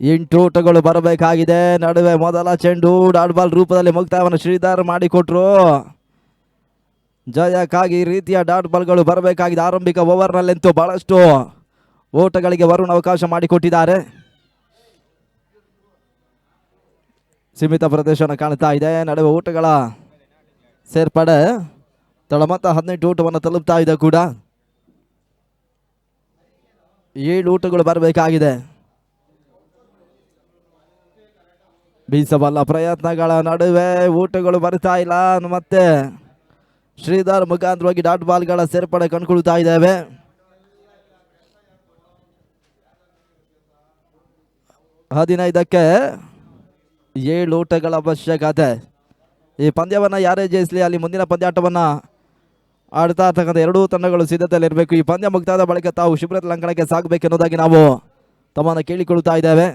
Speaker 1: ಎಂಟು ಓಟಗಳು ಬರಬೇಕಾಗಿದೆ. ನಡುವೆ ಮೊದಲ ಚೆಂಡು ಡಾಟ್ ಬಾಲ್ ರೂಪದಲ್ಲಿ ಮುಕ್ತಾಯವನ್ನು ಶ್ರೀಧರ್ ಮಾಡಿಕೊಟ್ರು. ಜಯಕ್ಕಾಗಿ ಈ ರೀತಿಯ ಡಾಟ್ ಬಾಲ್ಗಳು ಬರಬೇಕಾಗಿದೆ. ಆರಂಭಿಕ ಓವರ್ನಲ್ಲಂತೂ ಬಹಳಷ್ಟು ಓಟಗಳಿಗೆ ವರುಣ್ ಅವಕಾಶ ಮಾಡಿಕೊಟ್ಟಿದ್ದಾರೆ. ಸೀಮಿತ ಪ್ರದೇಶವನ್ನು ಕಾಣ್ತಾ ಇದೆ. ನಡುವೆ ಓಟಗಳ ಸೇರ್ಪಡೆ. ತಳ ಮೊತ್ತ 18 ಓಟವನ್ನು ತಲುಪ್ತಾ ಇದೆ ಕೂಡ. 7 ಓಟಗಳು ಬರಬೇಕಾಗಿದೆ. ಬೀಸಬಲ್ಲ ಪ್ರಯತ್ನಗಳ ನಡುವೆ ಓಟಗಳು ಬರ್ತಾ ಇಲ್ಲ. ಮತ್ತೆ ಶ್ರೀಧರ್ ಮುಖಾಂತರವಾಗಿ ಡಾಟ್ ಬಾಲ್ಗಳ ಸೇರ್ಪಡೆ ಕಂಡುಕೊಳ್ತಾ ಇದ್ದೇವೆ. ಹದಿನೈದಕ್ಕೆ 7 ಓಟಗಳ ಅವಶ್ಯಕತೆ. ಈ ಪಂದ್ಯವನ್ನು ಯಾರೇ ಜಯಿಸಲಿ ಅಲ್ಲಿ ಮುಂದಿನ ಪಂದ್ಯಾಟವನ್ನು ಆಡ್ತಾ ಇರ್ತಕ್ಕಂಥ ಎರಡೂ ತಂಡಗಳು ಸಿದ್ಧತೆಯಲ್ಲಿರಬೇಕು. ಈ ಪಂದ್ಯ ಮುಕ್ತಾದ ಬಳಿಕ ತಾವು ಶಿಬಿರದ ಲಂಕಣಕ್ಕೆ ಸಾಗಬೇಕೆನ್ನುವುದಾಗಿ ನಾವು ತಮ್ಮನ್ನು ಕೇಳಿಕೊಳ್ಳುತ್ತಾ ಇದ್ದೇವೆ.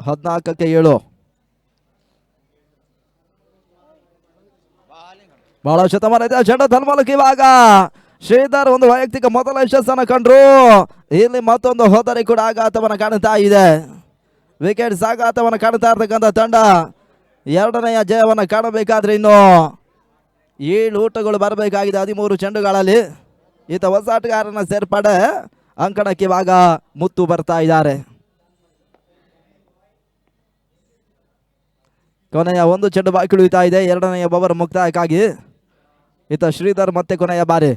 Speaker 1: 14ಕ್ಕೆ 7 ಬಹಳ ಶತಮಾನ ಇದೆ. ಚೆಂಡ ತನ್ಮೂಲಕ ಇವಾಗ ಶ್ರೀಧರ್ ಒಂದು ವೈಯಕ್ತಿಕ ಮೊದಲ ಯಶಸ್ಸನ್ನು ಕಂಡ್ರು. ಇಲ್ಲಿ ಮತ್ತೊಂದು ಹೋದರೆ ಕೂಡ ಆಘಾತವನ್ನು ಕಾಣುತ್ತಾ ಇದೆ. ವಿಕೆಟ್ ಸಾಘಾತವನ್ನು ಕಾಣ್ತಾ ಇರ್ತಕ್ಕಂಥ ತಂಡ 2ನೇಯ ಜಯವನ್ನು ಕಾಣಬೇಕಾದ್ರೆ ಇನ್ನು 7 ಓಟಗಳು ಬರಬೇಕಾಗಿದೆ 13 ಚೆಂಡುಗಳಲ್ಲಿ. ಈತ ಹೊಸ ಆಟಗಾರನ ಸೇರ್ಪಡೆ ಅಂಕಣಕ್ಕೆ ಇವಾಗ ಮುತ್ತು ಬರ್ತಾ ಇದ್ದಾರೆ. ಕೊನೆಯ 1 ಚೆಂಡು ಬಾಕಿ ಉಳಿತಾ ಇದೆ 2ನೇಯ ಓವರ್ ಮುಕ್ತಾಯಕ್ಕಾಗಿ. ಈತ ಶ್ರೀಧರ್ ಮತ್ತೆ ಕೊನೆಯ ಬಾರಿ.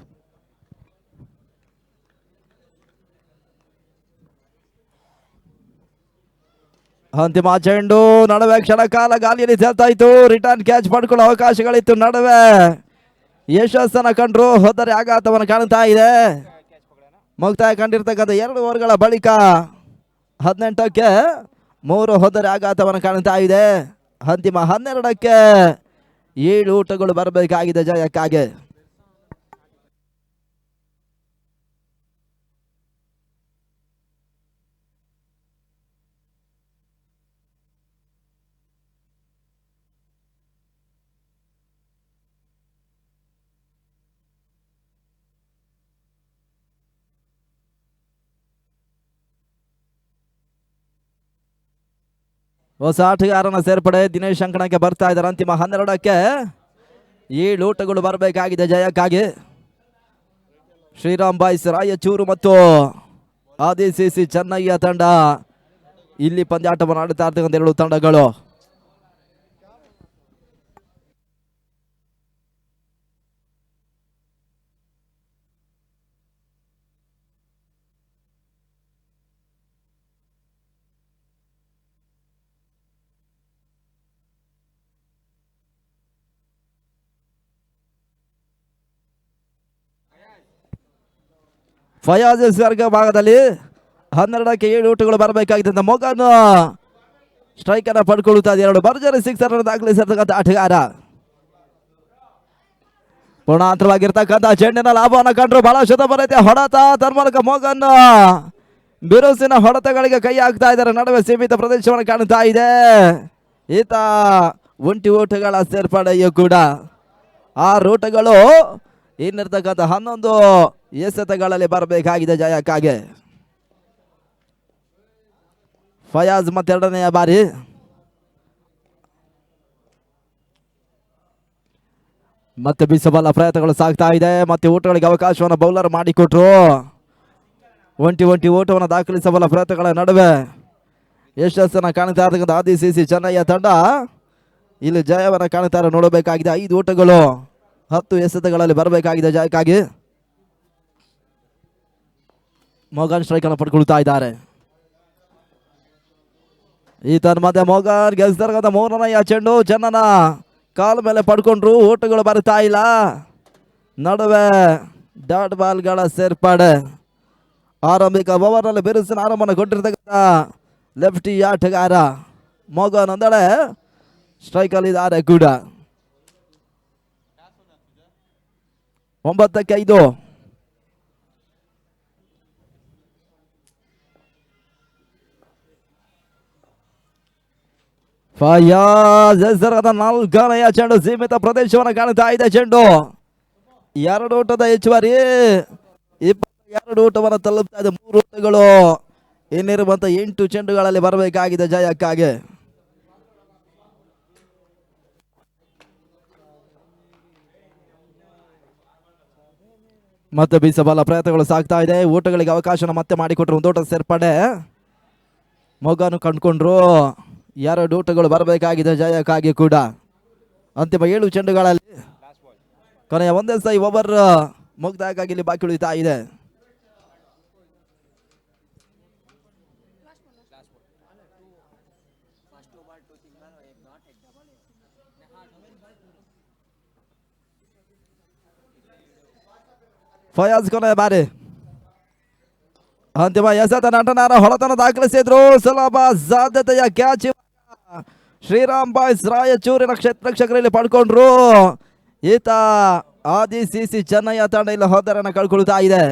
Speaker 1: ಅಂತಿಮ ಚೆಂಡು ನಡುವೆ ಕ್ಷಣಕಾಲ ಗಾಲಿಯಲ್ಲಿ ತೇಲ್ತಾ ಇತ್ತು. ರಿಟರ್ನ್ ಕ್ಯಾಚ್ ಪಡ್ಕೊಳ್ಳೋ ಅವಕಾಶಗಳಿತ್ತು. ನಡುವೆ ಯಶಸ್ಸನ್ನು ಕಂಡ್ರು. ಹೋದರೆ ಆಘಾತವನ್ನು ಕಾಣ್ತಾ ಇದೆ. ಮುಕ್ತಾಯ ಕಂಡಿರ್ತಕ್ಕಂಥ 2 ಓವರ್ಗಳ ಬಳಿಕ 18ಕ್ಕೆ 3 ಹೋದರೆ ಆಘಾತವನ್ನು ಕಾಣ್ತಾ ಇದೆ. ಅಂತಿಮ 12ಕ್ಕೆ 7 ಓಟಗಳು ಬರಬೇಕಾಗಿದೆ ಜಯಕ್ಕಾಗಿ. ಹೊಸ ಆಟಗಾರನ ಸೇರ್ಪಡೆ ದಿನೇಶ್ ಅಂಕಣಕ್ಕೆ ಬರ್ತಾ ಇದ್ದಾರೆ. ಅಂತಿಮ 12ಕ್ಕೆ 7 ಓಟಗಳು ಬರಬೇಕಾಗಿದೆ ಜಯಕ್ಕಾಗಿ. ಶ್ರೀರಾಮ್ ಬಾಯ್ಸ್ ರಾಯಚೂರು ಮತ್ತು ಆದಿಸಿಸಿ ಚೆನ್ನಯ್ಯ ತಂಡ ಇಲ್ಲಿ ಪಂದ್ಯಾಟವನ್ನು ಆಡುತ್ತಾ ಇರ್ತಕ್ಕಂಥ 2 ತಂಡಗಳು. ಫಯಾಜ್ ಸ್ವರ್ಗ ಭಾಗದಲ್ಲಿ 12ಕ್ಕೆ 7 ಓಟಗಳು ಬರಬೇಕಾಗಿದ್ದಂತ ಮೊಗನ್ ಸ್ಟ್ರೈಕ್ ಅನ್ನ ಪಡ್ಕೊಳ್ಳುತ್ತಾ ಇದೆ. 2 ಭರ್ಜರಿ ಸಿಕ್ಸರ್ ಅನ್ನು ದಾಖಲಿಸಿರ್ತಕ್ಕಂಥ ಆಟಗಾರ. ಪೂರ್ಣಾಂತರವಾಗಿರ್ತಕ್ಕಂಥ ಚೆಂಡಿನ ಲಾಭವನ್ನು ಕಂಡ್ರು. ಬಹಳ ಶುದ್ಧ ಹೊಡೆತ ತನ್ಮೂಲಕ ಮೊಗನ್ ಬಿರುಸಿನ ಹೊಡೆತಗಳಿಗೆ ಕೈ ಹಾಕ್ತಾ ಇದ್ದಾರೆ. ನಡುವೆ ಸೀಮಿತ ಪ್ರದೇಶವನ್ನು ಕಾಣುತ್ತಾ ಇದೆ. ಈತ ಒಂಟಿ ಓಟಗಳ ಸೇರ್ಪಡೆಯೂ ಕೂಡ 6 ಓಟಗಳು ಇನ್ನಿರ್ತಕ್ಕಂಥ 11 ಎಸೆತಗಳಲ್ಲಿ ಬರಬೇಕಾಗಿದೆ ಜಯಕ್ಕಾಗಿ. ಫಯಾಜ್ ಮತ್ತೆರಡನೆಯ ಬಾರಿ ಮತ್ತೆ ಬೀಸಬಲ್ಲ ಪ್ರಯತ್ನಗಳು ಸಾಗ್ತಾ ಇದೆ. ಮತ್ತೆ ಓಟಗಳಿಗೆ ಅವಕಾಶವನ್ನು ಬೌಲರ್ ಮಾಡಿಕೊಟ್ರು. ಒಂಟಿ ಓಟವನ್ನು ದಾಖಲಿಸಬಲ್ಲ ಪ್ರಯತ್ನಗಳ ನಡುವೆ ಯಶಸ್ಸನ್ನು ಕಾಣ್ತಾ ಇರ್ತಕ್ಕಂಥ ಆದಿಸಿಸಿ ಚೆನ್ನಯ್ಯ ತಂಡ ಇಲ್ಲಿ ಜಯವನ್ನು ಕಾಣ್ತಾರೆ. ನೋಡಬೇಕಾಗಿದೆ. 5 ಓಟಗಳು 10 ಎಸೆತಗಳಲ್ಲಿ ಬರಬೇಕಾಗಿದೆ ಜಯಕ್ಕಾಗಿ. ಮೊಗನ್ ಸ್ಟ್ರೈಕ್ ಅನ್ನು ಪಡ್ಕೊಳ್ತಾ ಇದ್ದಾರೆ. ಈ ಮಧ್ಯೆ ಮೊಗನ್ ಗೆಲ್ಸಿರ್ತಕ್ಕಂಥ 3ನೇ ಚೆಂಡು ಚೆನ್ನನ ಕಾಲ ಮೇಲೆ ಪಡ್ಕೊಂಡ್ರು. ಓಟಗಳು ಬರ್ತಾ ಇಲ್ಲ. ನಡುವೆ ಡಾಟ್ ಬಾಲ್ಗಳ ಸೇರ್ಪಡೆ. ಆರಂಭಿಕ ಓವರ್ನಲ್ಲಿ ಬಿರುಸಿನ ಆರಂಭವನ್ನು ಕೊಟ್ಟಿರ್ತಕ್ಕಂಥ ಲೆಫ್ಟಿ ಆಟಗಾರ ಮೊಗನ್ ಒಂದೆಡೆ ಸ್ಟ್ರೈಕ್ ಅಲ್ಲಿದ್ದಾರೆ ಕೂಡ. 9ಕ್ಕೆ 5. ಫಯಾಜ್ 4ನೇ ಚೆಂಡು ಸೀಮಿತ ಪ್ರದೇಶವನ್ನು ಕಾಣುತ್ತಾ ಇದೆ. ಚೆಂಡು 2 ಓಟದ ಹೆಚ್ಚುವರಿ 22 ಓಟವನ್ನು ತಲುಪ್ತಾ ಇದೆ. 3 ಓಟಗಳು ಇನ್ನಿರುವಂತ 8 ಚೆಂಡುಗಳಲ್ಲಿ ಬರಬೇಕಾಗಿದೆ ಜಯಕ್ಕಾಗಿ. ಮತ್ತೆ ಬೀಸಬಲ್ಲ ಪ್ರಯತ್ನಗಳು ಸಾಗ್ತಾ ಇದೆ. ಓಟಗಳಿಗೆ ಅವಕಾಶ ಮತ್ತೆ ಮಾಡಿಕೊಟ್ರು. 1 ಓಟ ಸೇರ್ಪಡೆ ಮೊಗನು ಕಂಡುಕೊಂಡ್ರು. 2 ಓಟಗಳು ಬರಬೇಕಾಗಿದೆ ಜಯಕ್ಕಾಗಿ ಕೂಡ. ಅಂತಿಮ 7 ಚೆಂಡುಗಳಲ್ಲಿ ಕೊನೆಯ 1 ಎಸೆ ಓವರ್ ಮುಕ್ತಾಯಕ್ಕಾಗಿ ಇಲ್ಲಿ ಬಾಕಿ ಉಳಿತಾ ಇದೆ. ಫಯಾಜ್ ಕೊನೆಯ ಬಾರಿ ಅಂತಿಮ ಎಸೆತ ನಟನಾರ ಹೊಳತನ ದಾಖಲಿಸಿದ್ರು. ಸುಲಭ ಸಾಧ್ಯತೆಯ ಕ್ಯಾಚ್ ಶ್ರೀರಾಮ್ ಬಾಯ್ಸ್ ರಾಯಚೂರಿನ ಕ್ಷೇತ್ರಕ್ಷಕರಲ್ಲಿ ಪಡ್ಕೊಂಡ್ರು. ಈತ ಆದಿಸಿಸಿ ಚೆನ್ನಯ್ಯ ತಂಡ ಇಲ್ಲಿ ಹೋದರನ್ನ ಕಳ್ಕೊಳ್ತಾ ಇದೆ.